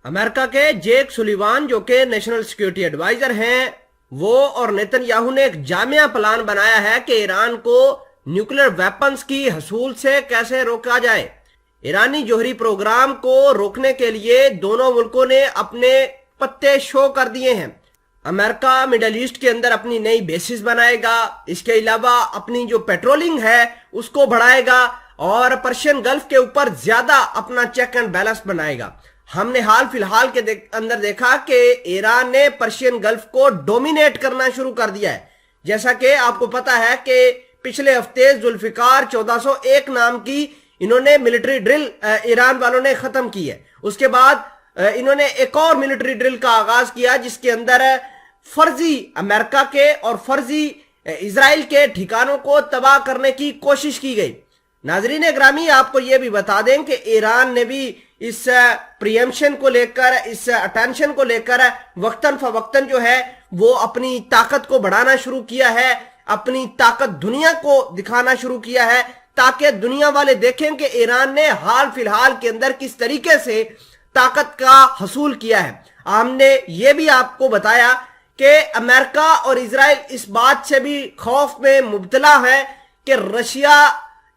America के जेक Sullivan जो कि नेशनल सिक्योरिटी एडवाइजर हैं, वो और नेतन्याहू ने एक जामिया प्लान बनाया है कि ईरान को न्यूक्लियर वेपन्स की हसूल से कैसे रोका जाए। ईरानी जौहरी प्रोग्राम को रोकने के लिए दोनों मुल्कों ने अपने पत्ते शो कर दिए हैं। अमेरिका मिडल ईस्ट के अंदर अपनी नई बेसिस बनाएगा, इसके अलावा अपनी जो पेट्रोलिंग है उसको बढ़ाएगा और पर्शियन गल्फ के ऊपर ज्यादा अपना चेक एंड बैलेंस बनाएगा। हमने हाल फिलहाल के अंदर देखा कि ईरान ने पर्शियन गल्फ को डोमिनेट करना शुरू कर दिया है। जैसा कि आपको पता है कि पिछले हफ्ते जुल्फिकार 1401 नाम की इन्होंने मिलिट्री ड्रिल ईरान वालों ने खत्म की है। उसके बाद इन्होंने एक और मिलिट्री ड्रिल का आगाज किया जिसके अंदर फर्जी अमेरिका के और फर्जी इजराइल के ठिकानों को तबाह करने की कोशिश की गई। नाजरीन ग्रामी, आपको यह भी बता दें कि ईरान ने भी इस प्रियम्पशन को लेकर, इस अटेंशन को लेकर वक्तन फवक्तन जो है वो अपनी ताकत को बढ़ाना शुरू किया है, अपनी ताकत दुनिया को दिखाना शुरू किया है ताकि दुनिया वाले देखें कि ईरान ने हाल फिलहाल के अंदर किस तरीके से ताकत का हसूल किया है। हमने ये भी आपको बताया कि अमेरिका और इजराइल इस बात से भी खौफ में मुब्तला है कि रशिया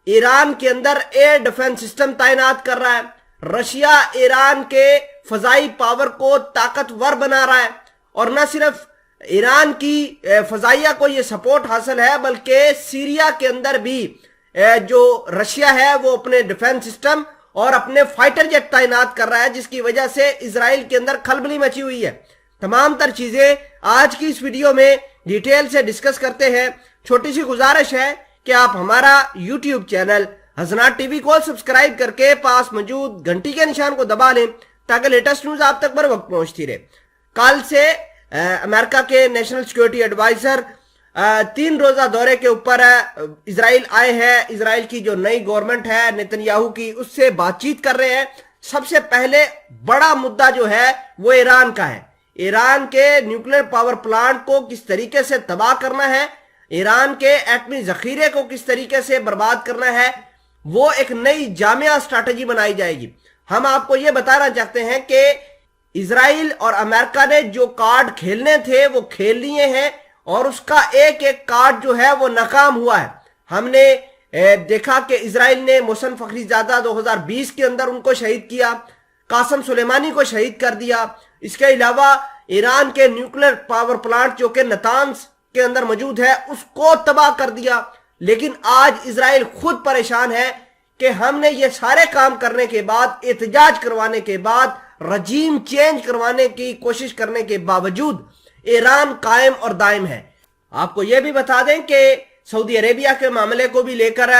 ईरान के अंदर एयर डिफेंस सिस्टम तैनात कर रहा है। रशिया ईरान के फजाई पावर को ताकतवर बना रहा है और न सिर्फ ईरान की फजाइया को यह सपोर्ट हासिल है बल्कि सीरिया के अंदर भी जो रशिया है वो अपने डिफेंस सिस्टम और अपने फाइटर जेट तैनात कर रहा है, जिसकी वजह से इजराइल के अंदर खलबली मची हुई है। तमाम तर चीजें आज की इस वीडियो में डिटेल से डिस्कस करते हैं। छोटी सी गुजारिश है कि आप हमारा यूट्यूब चैनल हसनात टीवी को सब्सक्राइब करके पास मौजूद घंटी के निशान को दबा लें ताकि लेटेस्ट न्यूज आप तक बर वक्त पहुंचती रहे। कल से अमेरिका के नेशनल सिक्योरिटी एडवाइजर 3 रोजा दौरे के ऊपर इजराइल आए हैं। इजराइल की जो नई गवर्नमेंट है नेतन्याहू की, उससे बातचीत कर रहे हैं। सबसे पहले बड़ा मुद्दा जो है वो ईरान का है। ईरान के न्यूक्लियर पावर प्लांट को किस तरीके से तबाह करना है, ईरान के एटमी जखीरे को किस तरीके से बर्बाद करना है, वो एक नई जामिया स्ट्रैटेजी बनाई जाएगी। हम आपको ये बताना चाहते हैं कि इजराइल और अमेरिका ने जो कार्ड खेलने थे वो खेल लिए हैं और उसका एक एक कार्ड जो है वो नाकाम हुआ है। हमने देखा कि इजराइल ने मोहसन फखरीजादा 2020 के अंदर उनको शहीद किया, कासम सुलेमानी को शहीद कर दिया। इसके अलावा ईरान के न्यूक्लियर पावर प्लांट जो कि नतान्स के अंदर मौजूद है उसको तबाह कर दिया। लेकिन आज इजराइल खुद परेशान है कि हमने ये सारे काम करने के बाद, एहतजाज करवाने के बाद, रजीम चेंज करवाने की कोशिश करने के बावजूद ईरान कायम और दायम है। आपको यह भी बता दें कि सऊदी अरेबिया के मामले को भी लेकर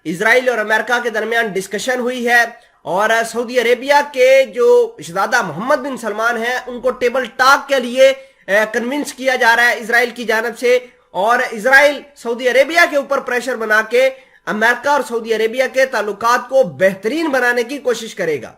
इजराइल और अमेरिका के दरमियान डिस्कशन हुई है और सऊदी अरेबिया के जो शहजादा मोहम्मद बिन सलमान हैं उनको टेबल टॉक के लिए कन्विंस किया जा रहा है इजराइल की जानिब से। और इजराइल सऊदी अरेबिया के ऊपर प्रेशर बना के अमेरिका और सऊदी अरेबिया के ताल्लुकात को बेहतरीन बनाने की कोशिश करेगा।